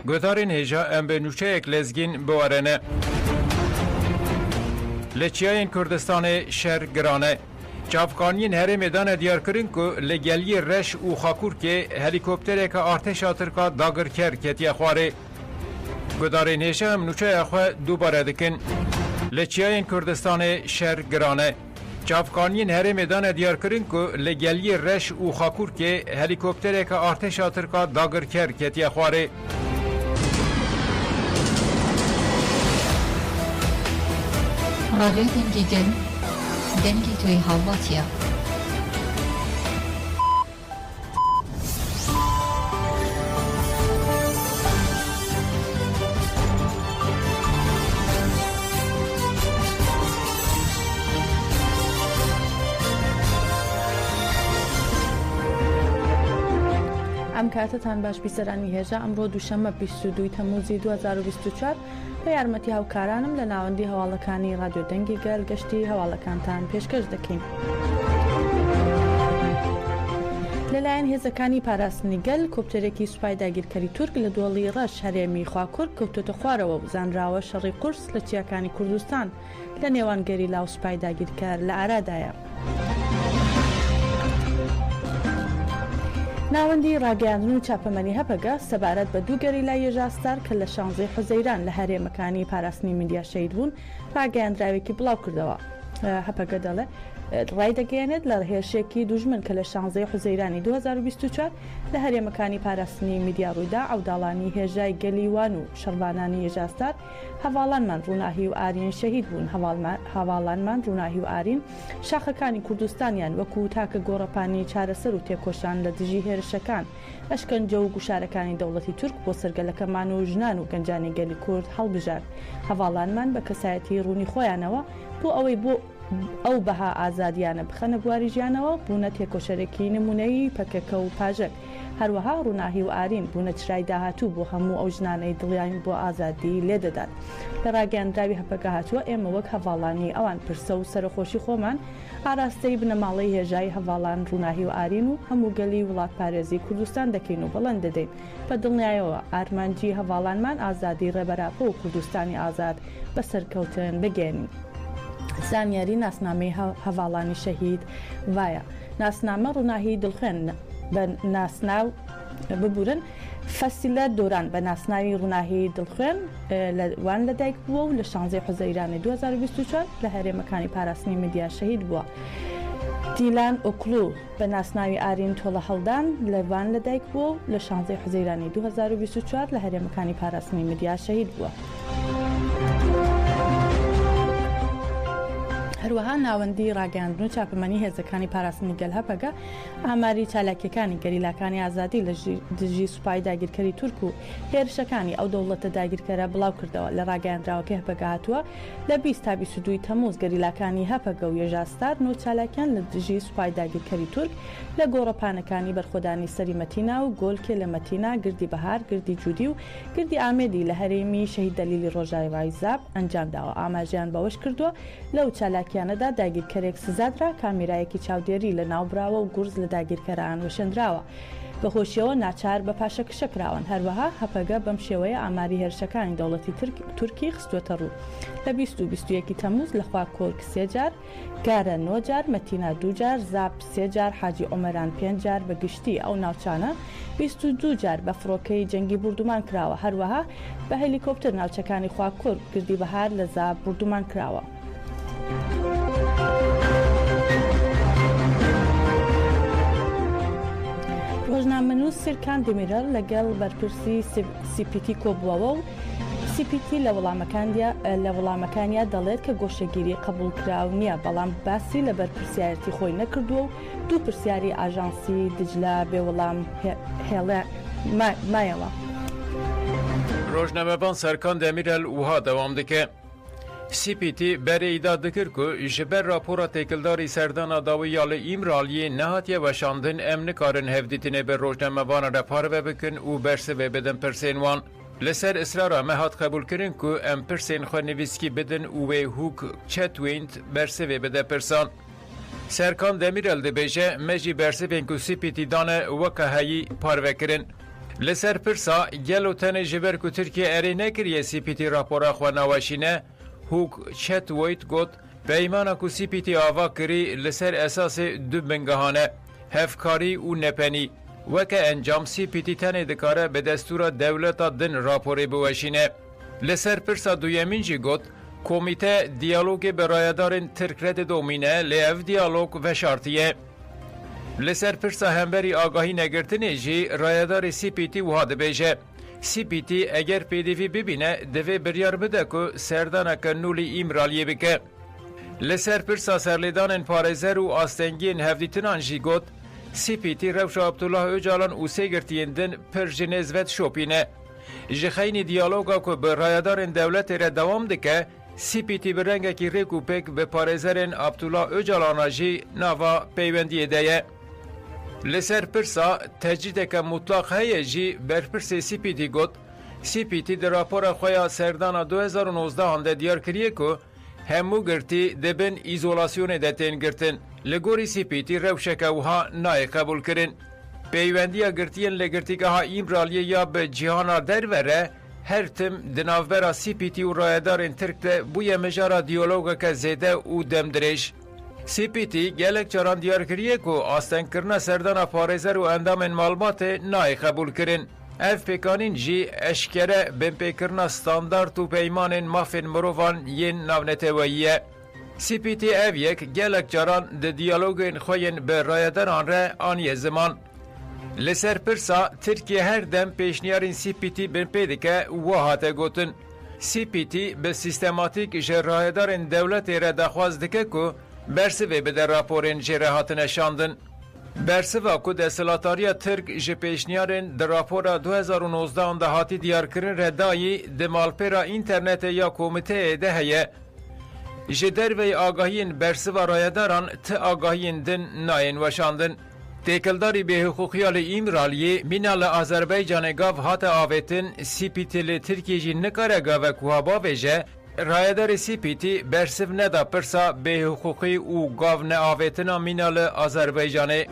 گدارین هجا ام به نوچه یک لزگین بوارنه لچیاین کردستان شهر گرانه چافکانین هر میدان دیار کرن که لگلی رش و خاکور که هلیکوپتر که ارتش ترکا داگر کر کتی خواره گدارین هجا ام نوچه اخوه دوباره دکن لچیاین کردستان شهر گرانه چافکانین هر میدان دیار کرن که لگلی رش و خاکور که هلیکوپتر که ارتش ترکا داگر کر کتی خواره رادیو دنگی گل دنگی توی هاواتیا ام کاتتان باش بیسرانی هجا امرو دوشنبه 22 تموزی 2024 به یارمەتی هاوکارانم لە ناوەندی هەواڵەکانی رادیۆ دەنگی گەل گەشتی هەواڵەکانتان پێشکەش دەکەین. لەلایەن هێزەکانی پاراستنی گەل کۆپتەرێکی سوپای داگیرکەری تورک لە دۆڵی ڕەش هەرێمی خواکوور کەوتۆتە خوارەوە و بزانراوە شەڕی قورس لە چیاکانی کوردستان لە نێوان گەریلا و سوپای داگیرکار لە ئارادایە. ناوەندی ڕاگەیاندن و چاپەمەنی هەپەگە سەبارەت بە دوو گەریلای ژاستار کە لە 16 حوزەیران لە هەرێمەکانی پاراستنی میدیا شەید بوون ڕاگەیاندراوێکی بڵاو کردەوە. هەپەگە دەڵێ ڕای دەگەیەنێت لە هێرشێکی دوژمن کە لە 16 حوزەیرانی 2024 لە هەرێمەکانی پاراستنی میدیا ڕوویدا ئەوداڵانی هێژای گەلیوان و شەڕبانانی هێژاستار هەواڵانمان ڕووناهی و ئارین شەهید بوون. هەواڵانمان ڕووناهی و ئارین شاخەکانی کوردستانیان وەکو تاکە گۆڕەپانی چارەسەر و تێکۆشان لە دژی هێرشەکان ئەشکەنجە و گوشارەکانی دەوڵەتی تورک بۆ سەرگەلەکەمان و ژنان و گەنجانی گەلی کورد هەڵبژار. هەواڵانمان بە کەسایەتی ڕوونی خۆیانەوە بۆ ئەوەی بۆ ئەو بەها ئازادیانە بخەنە بواری ژیانەوە بوونە تێکۆشەرێکی نمونەی پەکەکە و پاژەک. هەروەها ڕووناهی و ئارین بوونە چرای داهاتوو بۆ هەموو ئەو ژنانەی دڵیان بۆ ئازادی لێدەدات. لە ڕاگەیاندراوی هەپەکە هاتووە ئێمە وەک هەواڵانی ئەوان پرسە و سەرخۆشی خۆمان ئاراستەی بنەماڵەی هێژای هەواڵان ڕووناهی و ئارین و هەموو گەلی وڵات پارێزی کوردستان دەکەین و بەڵند دەدەین بە دڵنیایەوە ئارمانجی هەواڵانمان ئازادی ڕێبەراپە و کوردستانی ئازاد بەسەرکەوتن بگەێنین. زانیاری ناسنامەی هەواڵانی شەهید وایە ناسنامە ڕووناهی دڵخێن بە ناسناو ببورن فەسیلە دۆران بە ناسناوی ڕووناهی دڵخێن وان لەدایک بووە و لە 16 حوزەیرانی 2024 لە هەرێمەکانی پاراستنی میدیا شەهید بووە. دیلان ئۆکلو بە ناسناوی ئارین تۆڵە هەڵدان لەوان لەدایک بووە و لە 16 حوزەیرانی 2024 لە هەرێمەکانی پاراستنی میدیا شەهید بووە. هەروەها ناوەندی ڕاگەیاندن و چاپەمەنی هێزەکانی پاراستنی گەل هەپەگە ئاماری چالاکیەکانی گەریلاکانی ئازادی لە دژی سوپای داگیرکەری تورک و هێرشەکانی ئەو دەوڵەتە داگیرکەرە بڵاو کردەوە. لە ڕاگەیاندراوەکە هەپەگە هاتووە لە 20 تا 22 تەمووز گەریلاکانی هەپەگە و یێژاستار نۆ چالاکیان لە دژی سوپای داگیرکەری تورک لە گۆڕەپانەکانی بەرخۆدانی سەری مەتینا و گۆلکێ لە مەتینا گردی بەهار گردی جوودی و گردی ئامێدی لە هەرێمی شەهید دەلیلی ڕۆژاوای زاب ئەنجامداوە. ئاماژیان بەوەش کردووە لەو چالاکیانەدا داگیرکەرێک سزادرا کامیرایەکی چاودێری لە ناوبراوە و گورز لە داگیرکەران وشەندراوە. بەهۆشیەوە ناچار بە پاشەکشەکراون. هەروەها هەپەگە بەم شێوەیە ئاماری هێرشەکانی دەوڵەتی تورکی خستوەتە ڕوو. لە 20 تەمووز لەخوا کۆرک 3 جار، گارە 9 جار، مەتینا 2 جار، زاب 3 جار، حاجی ئۆمەران 5 جار بە گشتی ئەو ناوچانە 22 جار بە فڕۆکەی جەنگی بردومان کراوە. هەروەها بە هەلیکۆپتەر ناوچەکانی خوا کۆرک گردی بەهار لە زاب بردومان کراوە. ڕۆژنامەنووس سیرکان دمیرەل لەگەڵ بەرپرسی سیپیتی کۆبووەوە و سیپیتی لە وەڵامەکانیا دەڵێت کە گۆشەگیری قبولکراو نییە، بەڵام باسی لە بەرپرسیارەتی خۆی نەکردووە و دوو پرسیاری ئاژانسی دجلا بێوەڵام مایەوە. ڕۆژنامەبان سەرکان دەمیرەل وها دەوام دەکە. سیپیتی بەرێ ئیدا دکر ku ji ber rapora têkildarî serdana dawî ya li îmraliyê nehatiye weşandin em nikarin hevdîtinê bi rojnamebana re parve bikin û bersivê bidin pirsên wan. Li ser îsrara me hat qebûlkirin ku em pirsên xwe nivîskî bidin û wê hûk Chetwind bersivê bide pirsan. Serkan Demirel dibêje me jî bersivên ku Sîpîtî dane weke heyî parvekirin. لسر پرسا گلو تنه جبر که ترکیه اری نکریه سی پی تی راپورا خو نواشینه هوک چت ویت گوت پیمانا که سی پی تی آوا کری لسر اساس دو بنگهانه هفکاری و نپنی وکه انجام سی پی تی تنه دکاره به دستور دولتا دن راپوری بوشینه لسر پرسا دویمین جی گوت کمیته دیالوگ برایدارن ترکرد دومینه لیف دیالوگ و شرطیه لسر پرسا همبری آگاهی نگرتنه جی رایدار سی پی تی وحاده بیجه سی پی تی اگر پی دی وی ببینه دوی بریار بده که سردان کنولی ایمرالیه بکه لسر پرسا سرلیدان پارزر و آستنگین هفدیتنان جی گوت سی پی تی روش عبدالله اوجالان او سیگرتیندن پر جنزوت شوپینه جخین دیالوگا که به رایدار دولت را دوام دکه سی پی تی برنگه کی ریکو پک به پارزرین عبدالله اوجالان جی ناوا پیوندی دیه لسر پرسا تجدید که مطلق هیه جی برپرس سی پی تی گوت سی پی تی در راپور خویا سردان 2019 هنده دیار کریه که همو گرتی دبن ایزولاسیون دتین گرتن لگوری سی پی تی روشکه وها نای قبول کرن پیوندی گرتین لگرتی که ها ایمرالیه یا به جهانا در وره هر تم دنافبرا سی پی تی و رایدار انترکت بوی مجارا دیالوگا که زیده و دم درش سی پی تی گلک چران دیار کریه که آستن کرنا سردان پارزر و اندام معلومات نای قبول کرن اف پیکانین جی اشکره بین پیکرنا ستاندارد و پیمان مافین مروفان ین نونتویه سی پی تی اف یک گلک چران ده دیالوگین خوین به رایداران ره آنی زمان لسر پرسا ترکیه هر دم پیشنیارین سی پی تی بین پیدکه وحاته گوتن سی پی تی به سیستماتیک جرایدارین دولت را دخواست دکه که برسوه به در راپورین جراحات نشاندن برسوه که دستلاتاریا ترک جه پیشنیارین در راپورا 2019 انده هاتی دیار کرن ردایی دمالپیرا اینترنت یا کومیته ده هیه جه دروی آگاهین برسوه رایداران ت آگاهین دن ناین وشاندن تکلداری به حقوقیال ایمرالیه مینال آذربایجان گاو هات آویتن سی پی تی لی ترکیه جی نکاره گاو کوهابا ویجه رایدار سی پی تی برسف ندا پرسا به حقوقی او گاو نه آویتنا مینال آذربایجانه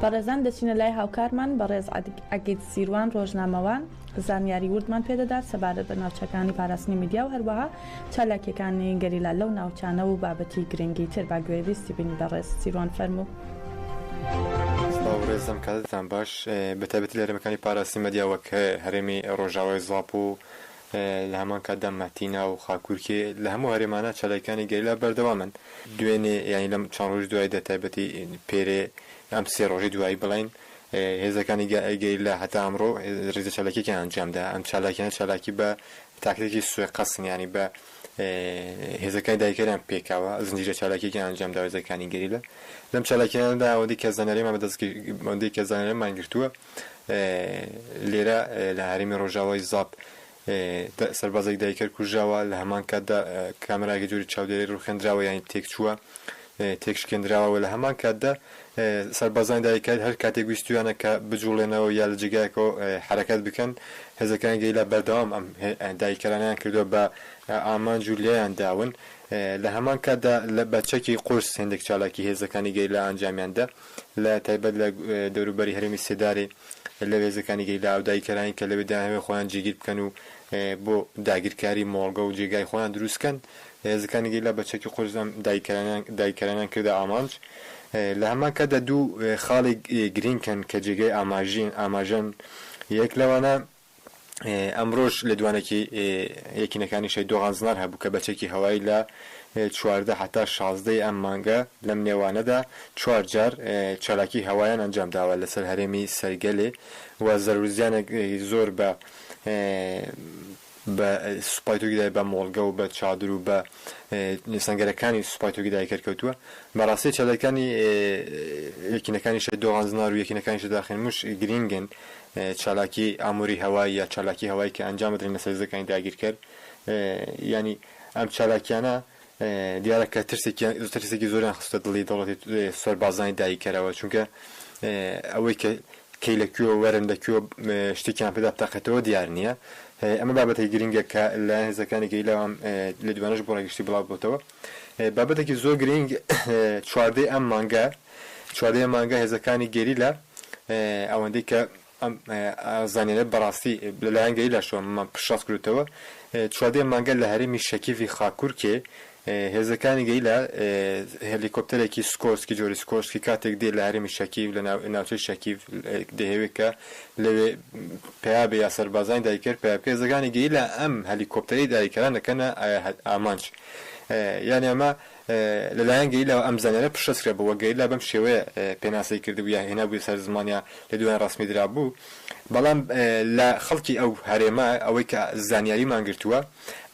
بەڕێزان دەچینە لای هاوکارمان بەڕێز ئەگید سیروان ڕۆژنامەوان زانیاری وردمان پێدەدات سەبارەت بە ناوچەکانی پاراستنی میدیا و هەروەها چالاکیەکانی گەریلا لەو ناوچانە و بابەتی گرنگی تر با گوێویستی بینی بەڕێز سیروان فەرموو. ڕێزم کاتتان باش بەتایبەتی لە هەرێمەکانی پاراستنی مەدیا وەک هەرێمی ڕۆژاوای زاپ و لە هەمان کاتدا مەتینا و خاکوورکی لە هەموو هەرێمانە چالاکیەکانی گەریلا بەردەوامن دوێنێ یانی لەم چەند ڕۆژ دوای دەتایبەتی پێرێ ئەم سێ ڕۆژی دوایی بڵین هێزەکانی گەریلا هەتا ئەمڕۆ ڕێزە چالاکیەکیان ئەنجامدا ئەم چالاکیانە چالاکی بە تاکتێکی سوێ قەسن ینی بە هێزەکانی دایکەریان پێکاوە زنجیرە چالاکیەکیان ئەنجامدا هێزەکانی گەریلا لەم چالاکیانەدا ئەوەندەی کە زانیاریمان بەدەستەوەندەی کە زانیاریمان گرتووە لێرە لە هەرێمی ڕۆژاوای زاپ سەربازێک دایکەر کوژراوە لە هەمان کاتدا کامێرایەکی جۆری چاودێری ڕوخێندراوە یانی تێک چووە تێکشکێنراوە لە هەمان کاتدا سەربازانی دایکەر هەر کاتێک ویستویانە کە بجوڵێنەوە یا لە جێگایەکەوە حرەکەت بکەن هێزەکانی گەریلا بەردەوام ئەم دایکەرانیان کردووە بە ئامانج و لێیان داون لە هەمان کاتدا لە بەچەکی قورس هێندێک چالاکی هێزەکانی گەریلا ئەنجامیاندا لە تایبەت لە دەوروبەری هەرێمی سێداری لە هێزەکانی گەریلا و دایکەرانی کە لەوێدا هەوێ خۆیان جێگیر بکەن و بۆ داگیرکاری مۆڵگە و جێگای خۆیان دروستکەن هێزەکانی گەریلا بەچەکی قورس ئەم دایکەرانیان کردە ئامانج لە هەمان کاتدا دوو خاڵی گرینگکەن کە جێگەی ئاماژەن یەک لەوانە ئەمڕۆژ لە دوانێکی یەکینەکانی شەی دۆغانزنار هەبوو کە بەچێکی هەوایی لە 14 حتا 16 ئەم مانگە لەم نێوانەدا 4 جار چالاکی هەوایان ئەنجام داوە لەسەر هەرێمی سەرگەلێ و زەرورزیانێک زۆر بە سوپای تۆگیدای بە مۆڵگە و بە چادر و بە سەنگەرەکانی سوپای تۆگیدای کەرکەوتووە بەڕاستی چالاکانی یەکینەکانی شەی دۆغانزنار و یەکینەکانی شە داخێنموش گرینگن چالاکی ئاموری هەوایی یا چالاکی هەوایی کە ئەنجام بدرێن لەسەر هێزەکانی داگیرکەر ینی ئەم چالاکیانە دیارە کە ترسێکی زۆریان خستە دڵی دەوڵەتی سەربازانی دایکەرەوە چونکە ئەوەی کە کەی لەکوێوە وەرن لەکوێوە شتێکیان پێدا بتاقێتەوە دیار نییە ئەمە بابەتێکی گرینگە کە لە هێزەکانی گەریلاوان لە دوانەش بۆ ڕێگەشتی بڵاو بۆتەوە بابەتێکی زۆر گرنگ چواردەی ئەم مانگە چوادەیە مانگە هێزەکانی گێریلا ئەوەندەی کە زانیانە بەڕاستی لەلایەن گەریلاشەوە پشاس کردوتەوە چوادەیە مانگە لە هەرێمی شەکیفی خاکوورکێ هێزەکانی گەیلا هێلیکۆپتەرێکی سکۆرسکی جۆری سکۆرسکی کاتێک دێ لە هەرێمی شەکیف لە ناوچەی شەکیف دەهێوێت کە لەوێ پێیابێ یا سەربازانی دایکرد پێیابکە هێزەکانی گەیلا ئەم هەلیکۆپتەری دایکەران دەکەنە ئامانج یعنی ئەمە لەلایەن گەیلەوە ئەم زانیانە پشتکرا بووە گەیلا بەم شێوەیە پێناسی کردبوو یا هێنابووی سەر زمانیا لە دوایان ڕاستمی درا بوو بەڵام لە خەڵکی ئەو هەرێمە ئەوەی کە زانیاریمان گرتووە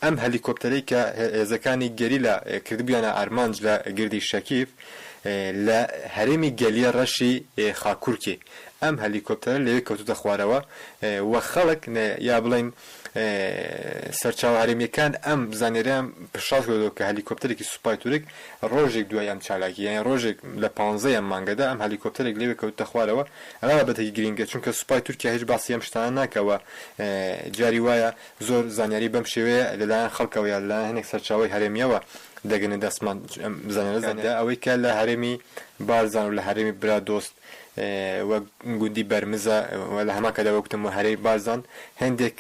ئەم هەلیکۆپتەرەی کە هێزەکانی گەریلا کردبیانە ئارمانج لە گردی شەکیف لە هەرێمی گەلیە ڕەشی خاکوورکێ ئەم هەلیکۆپتەرە لەوێ کەوتوتە خوارەوە وە خەڵک یا بڵین سەرچاوە هەرێمیەکان ئەم زانیاریان پشاس کردەوە کە هەلیکۆپتەرێکی سوپای تورک ڕۆژێک دوای ئەم چالاکی یان ڕۆژێک لە 15 مانگەدا ئەم هەلیکۆپتەرێک لەوێ کەوتوتە خوارەوە ئەمە بابەتێکی گرینگە چونکە سوپای تورکیا هیچ باسی ئەم شتانە ناکەوە جاری وایە زۆر زانیاری بەم شێوەیە لەلایەن خەڵکەوە یا لەلایەن هەنێک سەرچاوەی هەرێمیەوە دەگەنە دەستمان زانیارە ئەوەی کە لە هەرێمی بارزان و لە هەرێمی برادۆست وە گوندی بەرمزە لە هەماکەدا وەکتم و هەرەی بارزان هەندێک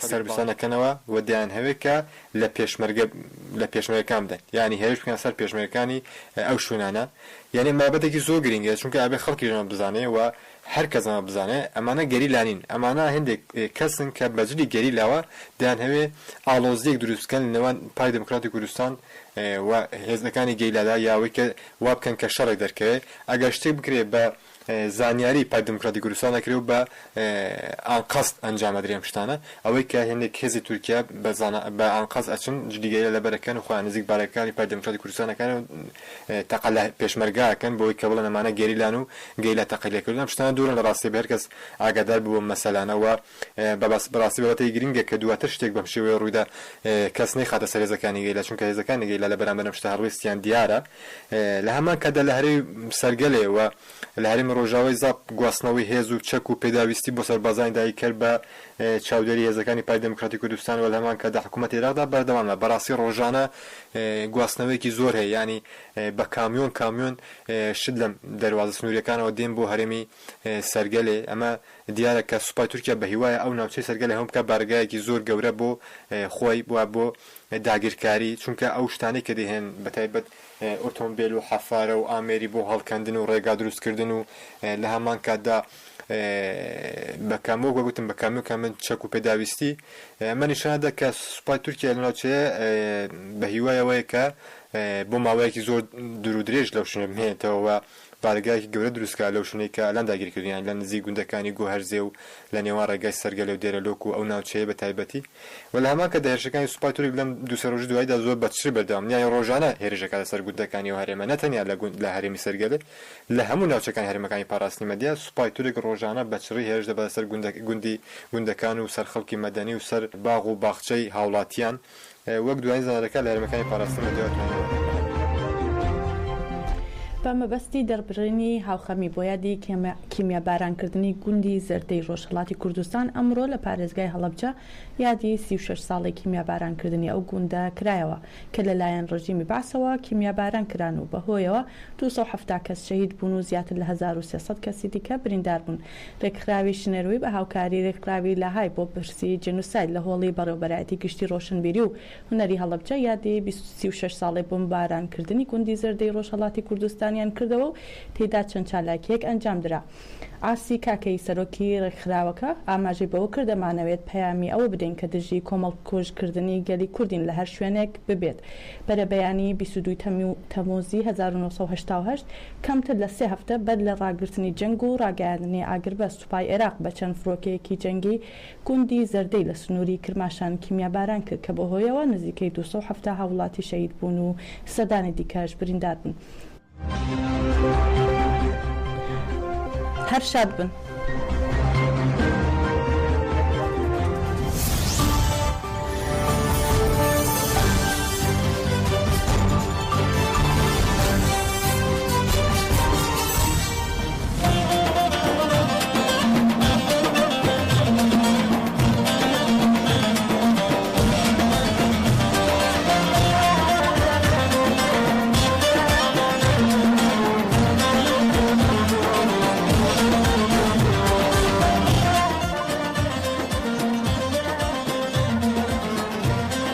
سەربسانەکەنەوە و دەیان هەوێت کە لە پێشمەرگەکان بدەن یعنی هێرش بکەن سەر پێشمەرگەکانی ئەو شوێنانە یعنی مابەتێکی زۆر گرینگە چونکە ئەبێ خەڵکی ژەمە بزانێ و هەر کەسەمە بزانێ ئەمانە گەریلانین ئەمانە هەندێک کەسن کە بەجلی گەریلاوە دەیان هەوێ ئاڵۆزیەک دروستکەن لەوان پای دموکراتی کوردستان و هێزەکانی گەیلادا یاوەی کە وا بکەن کە شەڕێک دەرکەوێت ئەگەر شتێک بکرێت بە زانیاری پای دموکراتی کوردستان دەکرێت و بە ئانقەست ئەنجامەدرێم شتانە ئەوەی کە هێندێک هێزی تورکیا بە ئانقەست ئەچن جلیگەیە لەبەرەکەن و خۆیان نزیک بارەکانی پای دموکراتی کوردستانەکان و تەقە لە پێشمەرگاکەن بۆی کە بڵێن ئەمانە گەریلان و گەیلا تەقیلێکردن ئەم شتانە دوورن لە ڕاستی بە هەر کەس ئاگادار بووە مەسەلانەوە بەڕاستی بەبەتەی گرینگە کە دواتر شتێک بەم شێوەیە ڕوویدا کەس نەیخاتە سەر هێزەکانی گەیلا چونکە هێزەکانی گەیلا لە بەرامبەر ئەم شتە هەڵوێستیان دیارە لە هەمان کەدا لە هەرێی سەرگەلێەوە لە هەرێمی ڕۆژاوای زاپ گواستنەوەی هێز و چەک و پێداویستی بۆ سەربازانی دایکرد بە چاودێری هێزەکانی پای دموکراتی کوردستان و لە هەمان کەدا حکوومەتی عێراقدا بەردەوامە بەڕاستی ڕۆژانە گواستنەوەیەکی زۆر هەیە ینی بە کامیۆن شت لەم دەواازە سنووریەکانەوە دێن بۆ هەرێمی سەرگەلێ ئەمە دیارە کە سوپای تورکیا بە هیوایە ئەو ناوچەی سەرگەلێ هەم بکە بارگایەکی زۆر گەورە بۆ خۆی بۆ داگیرکاری چونکە ئەو شتانەی کە دەهێن بەتایبەت ئۆتۆمبیل و حەفارە و ئامێری بۆ هەڵکەندن و ڕێگا دروستکردن و لە هەمان کاتدا بە کامۆ وەگوتم بە کامیۆکەمن چەک و پێداویستی ئەمە نیشانەدا کە سوپای تورکیا لە ناوچەیە بە هیوایەوەیە کە بۆ ماوەیەکی زۆر دوور و درێژ لەو شوێنە بمێنێتەوە بارگایەکی گەورە دروستکە لەو شوێنەی کە ئەلان داگیرکردیان لە نزیک گوندەکانی گۆهەرزێ و لە نێوان ڕێگای سەرگەلێ و دێرەلۆک و ئەو ناوچەیە بە تایبەتی و لە هەمان کە هێرشەکانی سوپای تورک لەم دووسە ڕۆژی دواییدا زۆر بەچری بەردەوام نیان ڕۆژانە هێرشەکە لەسەر گوندەکانی و هەرێمە نەتەنیا لە هەرێمی سەرگەلێ لە هەموو ناوچەکانی هەرێمەکانی پاراستنی مەدیا سوپای تورک ڕۆژانە بەچڕی هێرش دەبە لەسەر گوندەکان و سەر خەڵکی مەدەنی و سەر باغ و باخچەی هاوڵاتیان وەک دوای زانەکە لە هەرێمەکانی پاراستنی مەدیا بە مەبەستی دەربڕینی هاوخەمی بۆ یادی کیمیابارانکردنی گوندی زەردەی ڕۆژهەڵاتی کوردستان ئەمڕۆ لە پارێزگای هەڵەبجە یادی 36 ساڵی کیمیابارانکردنی ئەو گوندە کرایەوە کە لەلایەن ڕژیمی باسەوە کیمیاباران کران و بەهۆیەوە 270 کەس شەهید بوون و زیاتر لە 1300 کەسی دیکە بریندار بوون. ڕێکخراوی شنێروی بە هاوکاری ڕێکخراوی لاهای بۆ پرسی جنوساید لە هۆڵی بەڕێوەبەرایەتی گشتی ڕۆشنبیری و هونەری هەڵەبجە یادی 36 ساڵی بۆمبارانکردنی گوندی زەردەی ڕۆژهەڵاتی کوردستان کردەوە و تێدا چەند چالاکیەک ئەنجام درا. ئاسی کاکەی سەرۆکی ڕێکخراوەکە ئاماژەی بەوە کردەمانەوێت پەیامی ئەوە بدەین کە دژی کۆمەڵ کۆژکردنی گەلی کوردین لە هەر شوێنێک ببێت. بەرە بەیانی 22 تەموزی 1970 کەمتر لە 3 هەفتە بەر لە ڕاگررتنی جەنگ و ڕاگەاندنی ئاگربە سوپای عێراق بە چەند فرۆکەیەکی جەنگی گوندی زەردەی لە سنووری کرماشان کیمیاباران کرد کە بەهۆیەوە نزیکەی 270 هاوڵاتی شەهید بوون و سەدانی دیکەش بریندار بوون. هەر شاد بن.